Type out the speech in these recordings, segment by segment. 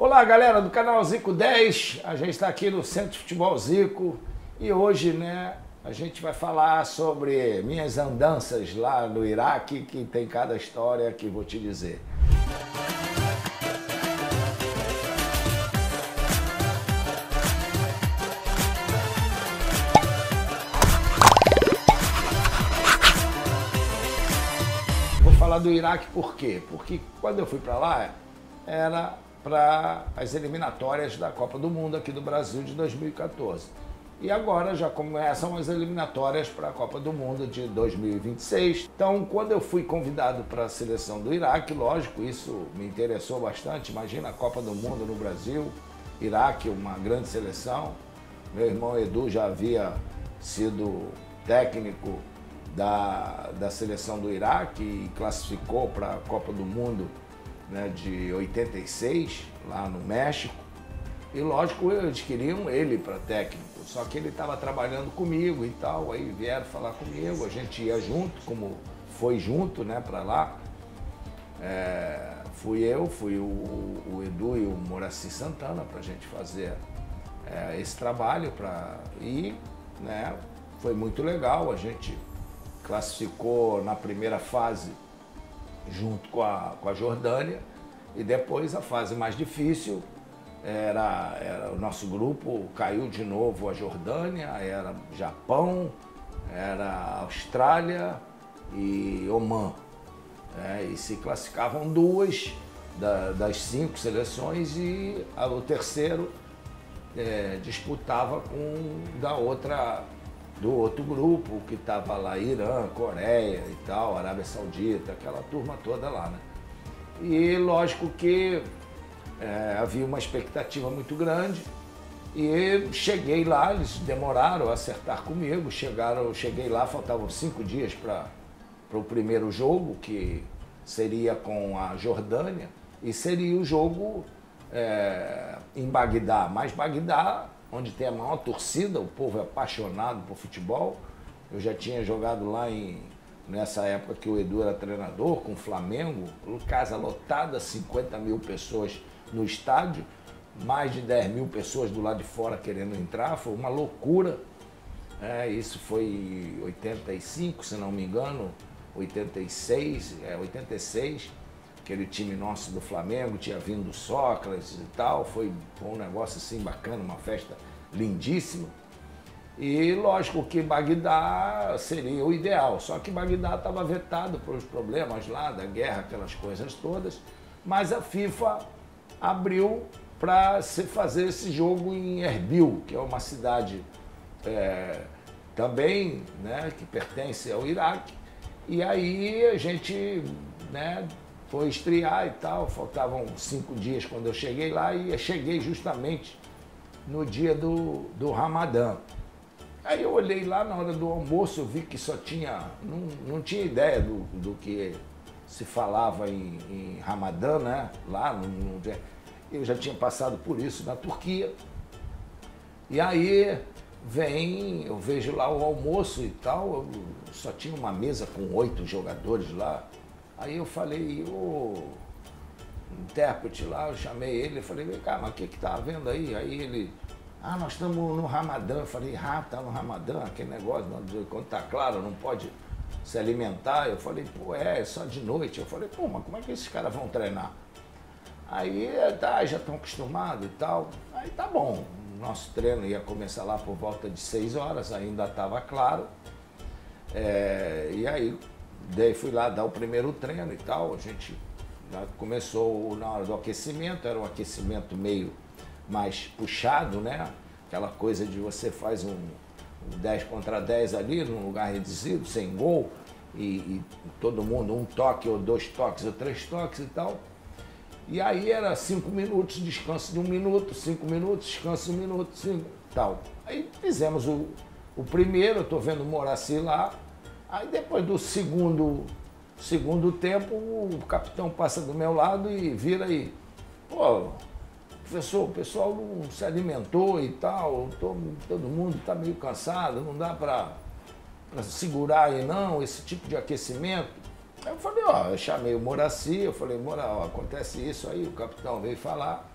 Olá, galera do canal Zico 10, a gente está aqui no Centro de Futebol Zico e hoje, a gente vai falar sobre minhas andanças lá no Iraque, que tem cada história que vou te dizer. Vou falar do Iraque por quê? Porque quando eu fui para lá, era para as eliminatórias da Copa do Mundo aqui do Brasil de 2014. E agora já começam as eliminatórias para a Copa do Mundo de 2026. Então, quando eu fui convidado para a seleção do Iraque, lógico, isso me interessou bastante. Imagina a Copa do Mundo no Brasil, Iraque, uma grande seleção. Meu irmão Edu já havia sido técnico da seleção do Iraque e classificou para a Copa do Mundo de 86, lá no México, e lógico, eles queriam ele para técnico, só que ele estava trabalhando comigo e tal, aí vieram falar comigo, a gente ia junto, como foi junto para lá. Fui o Edu e o Moraci Santana para a gente fazer esse trabalho, foi muito legal, a gente classificou na primeira fase junto com a Jordânia, e depois a fase mais difícil era o nosso grupo, caiu de novo a Jordânia, era Japão, era Austrália e Omã, e se classificavam duas das 5 seleções e o terceiro disputava do outro grupo que estava lá, Irã, Coreia e tal, Arábia Saudita, aquela turma toda lá, E lógico que havia uma expectativa muito grande e cheguei lá, eles demoraram a acertar comigo, cheguei lá, faltavam 5 dias para o primeiro jogo, que seria com a Jordânia, e seria o jogo em Bagdá, mas Bagdá, onde tem a maior torcida, o povo é apaixonado por futebol. Eu já tinha jogado lá nessa época que o Edu era treinador, com o Flamengo, casa lotada, 50 mil pessoas no estádio, mais de 10 mil pessoas do lado de fora querendo entrar, foi uma loucura. Isso foi em 85, se não me engano, 86, aquele time nosso do Flamengo, tinha vindo Sócrates e tal, foi um negócio assim bacana, uma festa lindíssima. E lógico que Bagdá seria o ideal, só que Bagdá estava vetado pelos problemas lá da guerra, aquelas coisas todas, mas a FIFA abriu para se fazer esse jogo em Erbil, que é uma cidade também que pertence ao Iraque, e aí a gente foi estrear e tal, faltavam 5 dias quando eu cheguei lá, e eu cheguei justamente no dia do Ramadã. Aí eu olhei lá na hora do almoço, eu vi que só tinha, não tinha ideia do que se falava em Ramadã, lá, eu já tinha passado por isso na Turquia. E aí eu vejo lá o almoço e tal, só tinha uma mesa com 8 jogadores lá. Aí eu falei, o intérprete lá, eu chamei ele, falei, vem cá, mas o que tá havendo aí? Aí ele, nós estamos no Ramadã. Eu falei, tá no Ramadã, aquele negócio, quando tá claro, não pode se alimentar. Eu falei, é só de noite. Eu falei, mas como é que esses caras vão treinar? Aí, já estão acostumados e tal. Aí tá bom, nosso treino ia começar lá por volta de 6 horas, ainda estava claro. E aí, fui lá dar o primeiro treino e tal, a gente começou na hora do aquecimento, era um aquecimento meio mais puxado, aquela coisa de você faz um 10 contra 10 ali, num lugar reduzido, sem gol, e todo mundo, 1 toque, ou 2 toques, ou 3 toques e tal. E aí era 5 minutos, descanso de 1 minuto, 5 minutos, descanso de 1 minuto, 5, tal. Aí fizemos o primeiro, eu estou vendo o Moraci lá. Aí depois do segundo tempo, o capitão passa do meu lado e vira aí, professor, o pessoal não se alimentou e tal, todo mundo está meio cansado, não dá para segurar aí não, esse tipo de aquecimento. Aí eu falei, eu chamei o Moraci, eu falei, acontece isso aí, o capitão veio falar.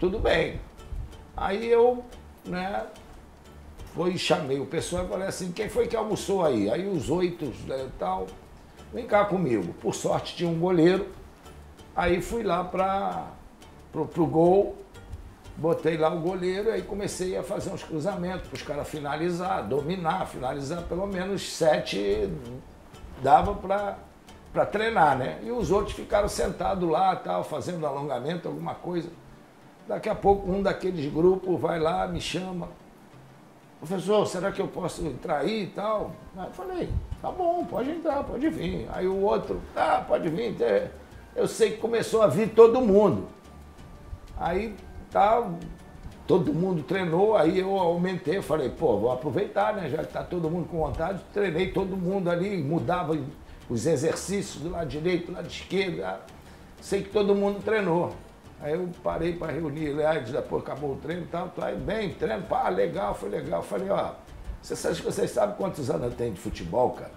tudo bem. Aí eu, né, chamei o pessoal e falei assim, quem foi que almoçou aí? Aí os 8 e tal, vem cá comigo. Por sorte tinha um goleiro, aí fui lá pro gol, botei lá o goleiro, aí comecei a fazer uns cruzamentos para os caras finalizar, finalizar pelo menos 7 dava para treinar, né? E os outros ficaram sentados lá, tal, fazendo alongamento, alguma coisa. Daqui a pouco um daqueles grupos vai lá, me chama. Professor, será que eu posso entrar aí e tal? Aí eu falei, tá bom, pode entrar, pode vir. Aí o outro, pode vir. Eu sei que começou a vir todo mundo. Aí todo mundo treinou, aí eu aumentei, falei, pô, vou aproveitar, né? Já que tá todo mundo com vontade, treinei todo mundo ali, mudava os exercícios do lado direito, do lado esquerdo. Sei que todo mundo treinou. Aí eu parei para reunir, depois acabou o treino e tal, aí bem, treino, legal, foi legal. Falei, vocês sabem quantos anos eu tenho de futebol, cara?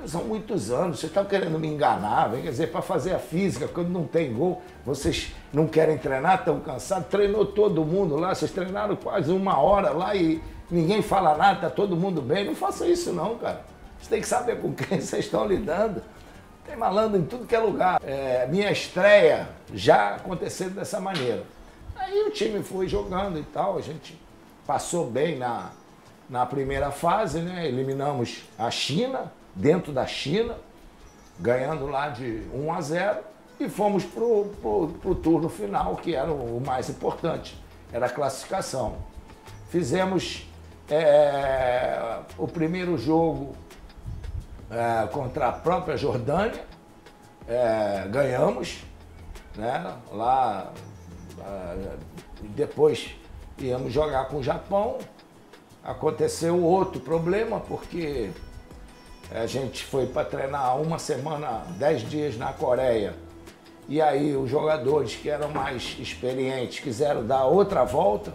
São muitos anos, vocês estão querendo me enganar, quer dizer, para fazer a física, quando não tem gol, vocês não querem treinar, estão cansados, treinou todo mundo lá, vocês treinaram quase 1 hora lá e ninguém fala nada, tá todo mundo bem, não faça isso não, cara. Vocês têm que saber com quem vocês estão lidando. Tem malandro em tudo que é lugar. Minha estreia já aconteceu dessa maneira. Aí o time foi jogando e tal, a gente passou bem na primeira fase, né? Eliminamos a China, dentro da China, ganhando lá de 1-0 e fomos pro turno final, que era o mais importante, era a classificação. Fizemos o primeiro jogo contra a própria Jordânia, ganhamos, né? Lá, depois íamos jogar com o Japão, aconteceu outro problema, porque a gente foi para treinar 1 semana, 10 dias na Coreia, e aí os jogadores que eram mais experientes quiseram dar outra volta,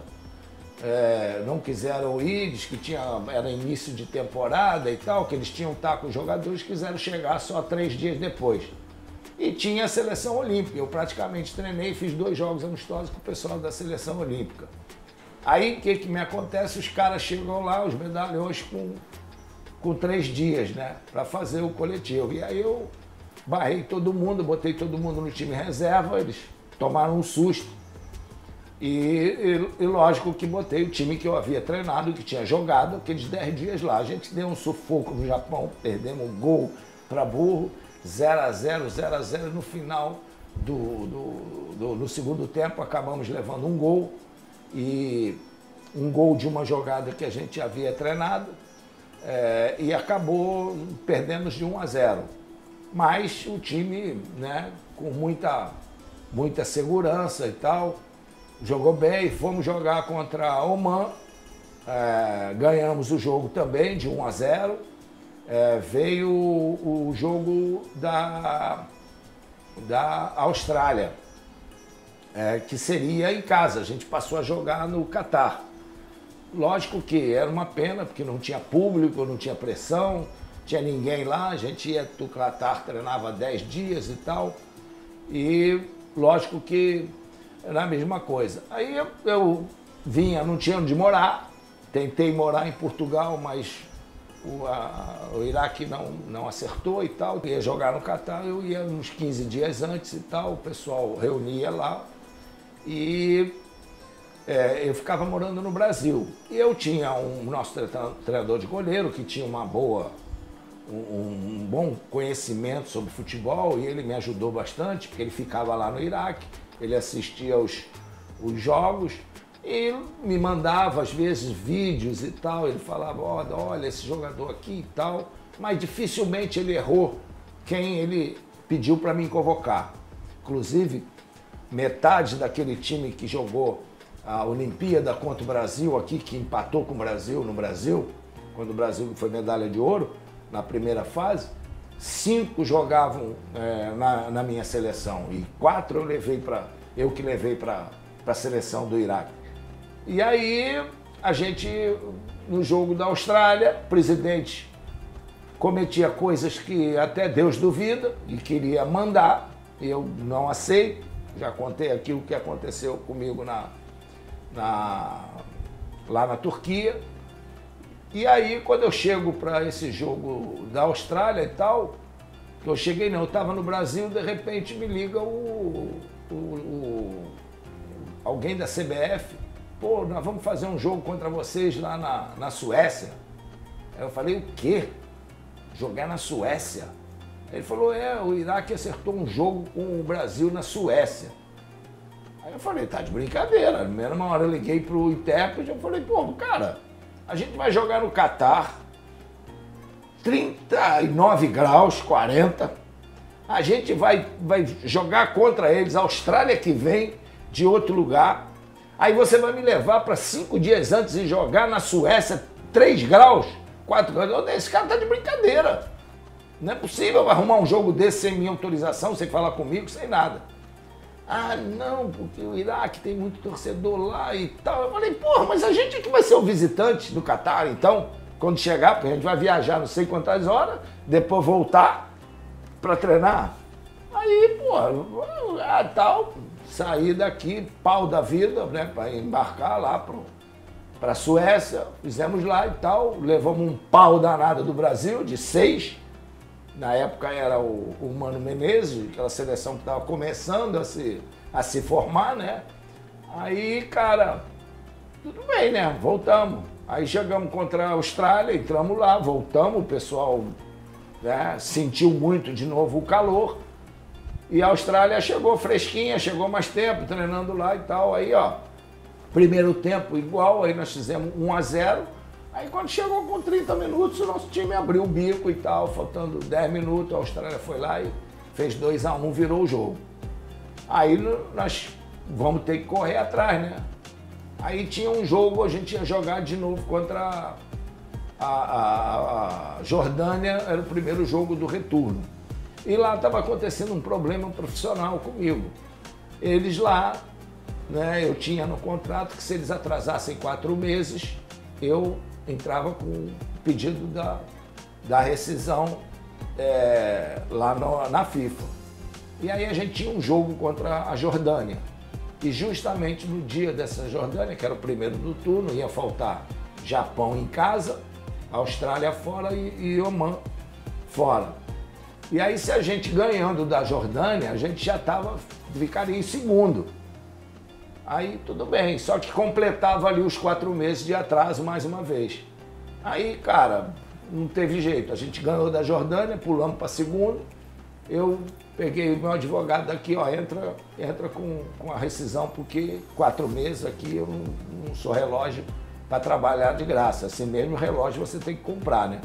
não quiseram ir, diz que era início de temporada e tal, que eles tinham que estar com os jogadores, quiseram chegar só 3 dias depois. E tinha a seleção olímpica, eu praticamente treinei, fiz 2 jogos amistosos com o pessoal da seleção olímpica. Aí o que me acontece? Os caras chegam lá, os medalhões com 3 dias, né, para fazer o coletivo. E aí eu barrei todo mundo, botei todo mundo no time reserva, eles tomaram um susto. E lógico que botei o time que eu havia treinado, que tinha jogado aqueles 10 dias lá. A gente deu um sufoco no Japão, perdemos um gol para burro, 0-0, 0-0. No final do segundo tempo acabamos levando um gol, e um gol de uma jogada que a gente havia treinado, e acabou perdendo de 1-0. Mas o time, né, com muita segurança e tal, jogou bem, fomos jogar contra a Oman, ganhamos o jogo também de 1-0. Veio o jogo da Austrália, que seria em casa, a gente passou a jogar no Catar. Lógico que era uma pena, porque não tinha público, não tinha pressão, tinha ninguém lá, a gente ia do Catar, treinava 10 dias e tal, e lógico que era a mesma coisa. Aí eu vinha, não tinha onde morar, tentei morar em Portugal, mas o Iraque não acertou e tal. Eu ia jogar no Catar, eu ia uns 15 dias antes e tal, o pessoal reunia lá e eu ficava morando no Brasil. E eu tinha um nosso treinador de goleiro que tinha um bom conhecimento sobre futebol, e ele me ajudou bastante, porque ele ficava lá no Iraque, ele assistia os jogos e me mandava às vezes vídeos e tal. Ele falava, olha esse jogador aqui e tal, mas dificilmente ele errou quem ele pediu para mim convocar. Inclusive, metade daquele time que jogou a Olimpíada contra o Brasil aqui, que empatou com o Brasil no Brasil, quando o Brasil foi medalha de ouro na primeira fase, 5 jogavam na minha seleção e 4 eu que levei para a seleção do Iraque. E aí a gente, no jogo da Austrália, o presidente cometia coisas que até Deus duvida e queria mandar, e eu não aceito. Já contei aqui o que aconteceu comigo lá na Turquia. E aí, quando eu chego para esse jogo da Austrália e tal, que eu cheguei não, eu estava no Brasil, de repente me liga alguém da CBF, pô, nós vamos fazer um jogo contra vocês lá na Suécia. Aí eu falei, o quê? Jogar na Suécia? Ele falou, o Iraque acertou um jogo com o Brasil na Suécia. Aí eu falei, tá de brincadeira. Na mesma hora eu liguei pro intérprete, eu falei, pô, cara, a gente vai jogar no Catar, 39 graus, 40. A gente vai jogar contra eles, a Austrália que vem de outro lugar. Aí você vai me levar para 5 dias antes e jogar na Suécia, 3 graus, 4 graus. Esse cara tá de brincadeira. Não é possível arrumar um jogo desse sem minha autorização, sem falar comigo, sem nada. Ah, não, porque o Iraque tem muito torcedor lá e tal. Eu falei, porra, mas a gente que vai ser o visitante do Catar, então, quando chegar, porque a gente vai viajar não sei quantas horas, depois voltar para treinar. Aí, porra, tal, saí daqui, pau da vida, né, para embarcar lá para a Suécia, fizemos lá e tal, levamos um pau danado do Brasil, de 6. Na época era o Mano Menezes, aquela seleção que estava começando a se formar, né? Aí, cara, tudo bem, né? Voltamos. Aí chegamos contra a Austrália, entramos lá, voltamos, o pessoal, né, sentiu muito de novo o calor. E a Austrália chegou fresquinha, chegou mais tempo, treinando lá e tal. Aí, ó, primeiro tempo igual, aí nós fizemos 1-0. Aí quando chegou com 30 minutos, o nosso time abriu o bico e tal, faltando 10 minutos, a Austrália foi lá e fez 2-1, virou o jogo. Aí nós vamos ter que correr atrás, né? Aí tinha um jogo, a gente ia jogar de novo contra a Jordânia, era o primeiro jogo do retorno. E lá estava acontecendo um problema profissional comigo. Eles lá, né, eu tinha no contrato que se eles atrasassem 4 meses, eu entrava com o pedido da rescisão lá na FIFA. E aí a gente tinha um jogo contra a Jordânia. E justamente no dia dessa Jordânia, que era o primeiro do turno, ia faltar Japão em casa, Austrália fora e Omã fora. E aí se a gente ganhando da Jordânia, a gente já ficaria em segundo. Aí tudo bem, só que completava ali os 4 meses de atraso mais uma vez. Aí, cara, não teve jeito. A gente ganhou da Jordânia, pulamos para segundo. Eu peguei o meu advogado daqui, ó, entra com a rescisão, porque 4 meses aqui eu não sou relógio para trabalhar de graça. Assim mesmo, relógio você tem que comprar, né?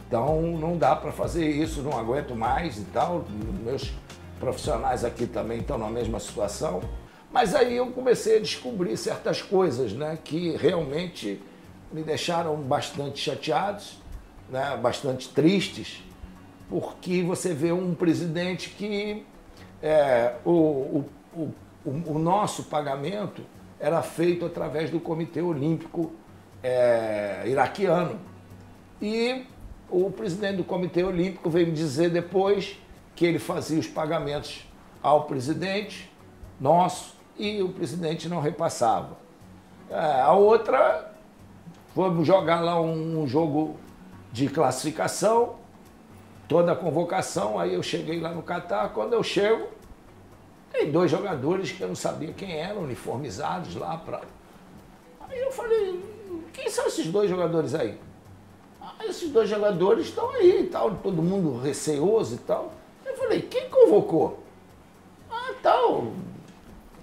Então não dá para fazer isso, não aguento mais e tal. Meus profissionais aqui também estão na mesma situação. Mas aí eu comecei a descobrir certas coisas, né, que realmente me deixaram bastante chateados, né, bastante tristes, porque você vê um presidente que o nosso pagamento era feito através do Comitê Olímpico iraquiano. E o presidente do Comitê Olímpico veio me dizer depois que ele fazia os pagamentos ao presidente nosso, e o presidente não repassava. A outra, fomos jogar lá um jogo de classificação, toda a convocação, aí eu cheguei lá no Catar, quando eu chego, tem 2 jogadores que eu não sabia quem eram, uniformizados lá. Aí eu falei, quem são esses 2 jogadores aí? Esses 2 jogadores estão aí e tal, todo mundo receoso e tal. Eu falei, quem convocou? Tal...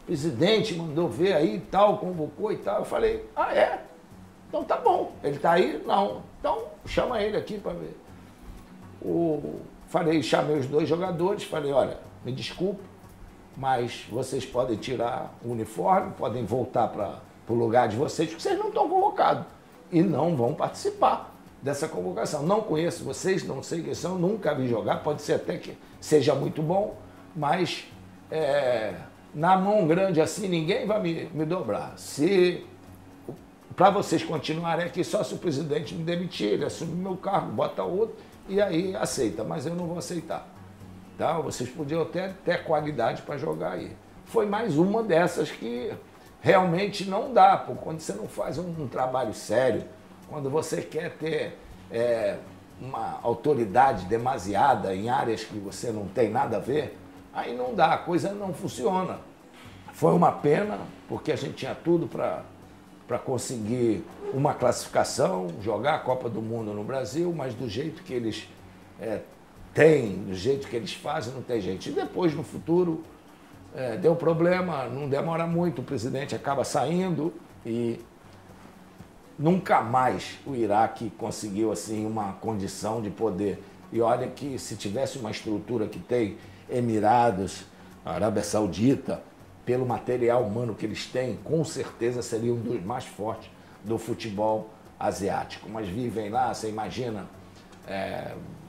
O presidente mandou ver aí e tal, convocou e tal. Eu falei, é? Então tá bom. Ele tá aí? Não. Então chama ele aqui para ver. Chamei os 2 jogadores, falei, olha, me desculpe, mas vocês podem tirar o uniforme, podem voltar para o lugar de vocês, porque vocês não estão convocados e não vão participar dessa convocação. Não conheço vocês, não sei quem são, nunca vi jogar, pode ser até que seja muito bom, mas... na mão grande assim, ninguém vai me dobrar. Para vocês continuarem aqui, só se o presidente me demitir, ele assume meu cargo, bota outro, e aí aceita, mas eu não vou aceitar. Tá? Vocês podiam ter qualidade para jogar aí. foi mais uma dessas que realmente não dá, pô, quando você não faz um trabalho sério, quando você quer ter uma autoridade demasiada em áreas que você não tem nada a ver, aí não dá, a coisa não funciona. Foi uma pena, porque a gente tinha tudo para conseguir uma classificação, jogar a Copa do Mundo no Brasil, mas do jeito que eles têm, do jeito que eles fazem, não tem jeito. E depois, no futuro, deu problema, não demora muito, o presidente acaba saindo e nunca mais o Iraque conseguiu assim uma condição de poder. E olha que se tivesse uma estrutura que tem Emirados, Arábia Saudita, pelo material humano que eles têm, com certeza seria um dos mais fortes do futebol asiático. Mas vivem lá, você imagina,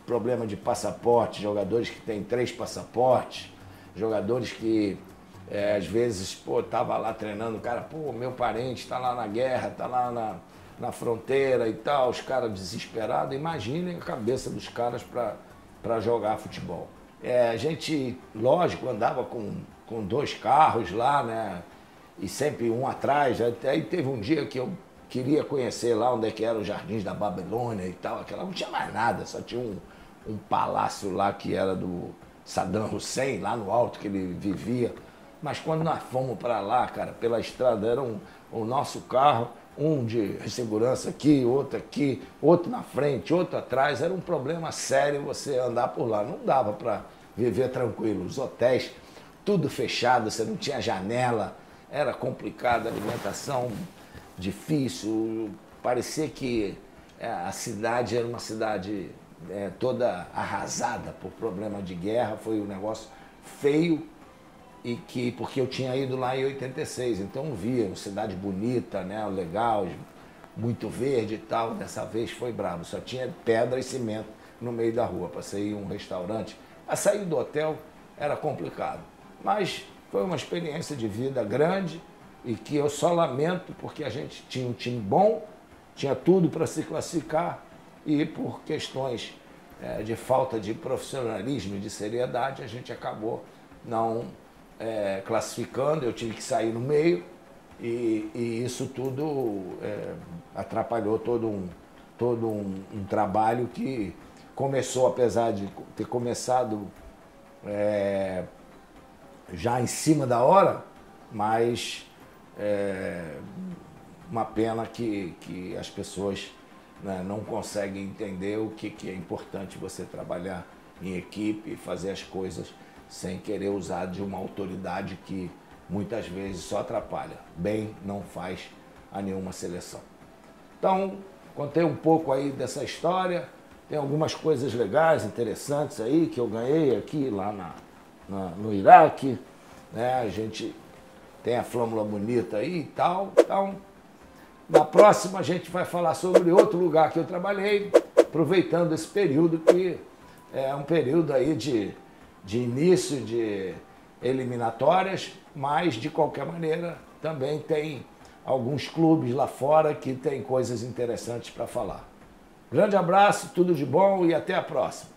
problema de passaporte, jogadores que têm 3 passaportes, jogadores que às vezes, pô, tava lá treinando, o cara, pô, meu parente está lá na guerra, está lá na fronteira e tal, os caras desesperados. Imaginem a cabeça dos caras para jogar futebol. A gente, lógico, andava com 2 carros lá, né? E sempre um atrás. Aí teve um dia que eu queria conhecer lá onde é que eram os Jardins da Babilônia e tal. Aquela não tinha mais nada, só tinha um palácio lá que era do Saddam Hussein, lá no alto que ele vivia. Mas quando nós fomos para lá, cara, pela estrada, era o nosso carro, um de segurança aqui, outro na frente, outro atrás. Era um problema sério você andar por lá. Não dava para viver tranquilo. Os hotéis, tudo fechado, você não tinha janela, era complicado, alimentação difícil. Parecia que a cidade era uma cidade toda arrasada por problema de guerra. Foi um negócio feio. Porque eu tinha ido lá em 86, então via uma cidade bonita, né, legal, muito verde e tal. Dessa vez foi bravo, só tinha pedra e cimento no meio da rua. Para sair em um restaurante, a sair do hotel era complicado. Mas foi uma experiência de vida grande e que eu só lamento porque a gente tinha um time bom, tinha tudo para se classificar e por questões de falta de profissionalismo e de seriedade, a gente acabou não classificando. Eu tive que sair no meio e isso tudo atrapalhou todo um trabalho que começou, apesar de ter começado já em cima da hora, mas uma pena que as pessoas, né, não conseguem entender o que é importante você trabalhar em equipe e fazer as coisas sem querer usar de uma autoridade que muitas vezes só atrapalha. Bem não faz a nenhuma seleção. Então, contei um pouco aí dessa história. Tem algumas coisas legais, interessantes aí que eu ganhei aqui lá no Iraque, né? A gente tem a flâmula bonita aí e tal. Então, na próxima a gente vai falar sobre outro lugar que eu trabalhei, aproveitando esse período que é um período aí de início de eliminatórias, mas de qualquer maneira também tem alguns clubes lá fora que tem coisas interessantes para falar. Grande abraço, tudo de bom e até a próxima.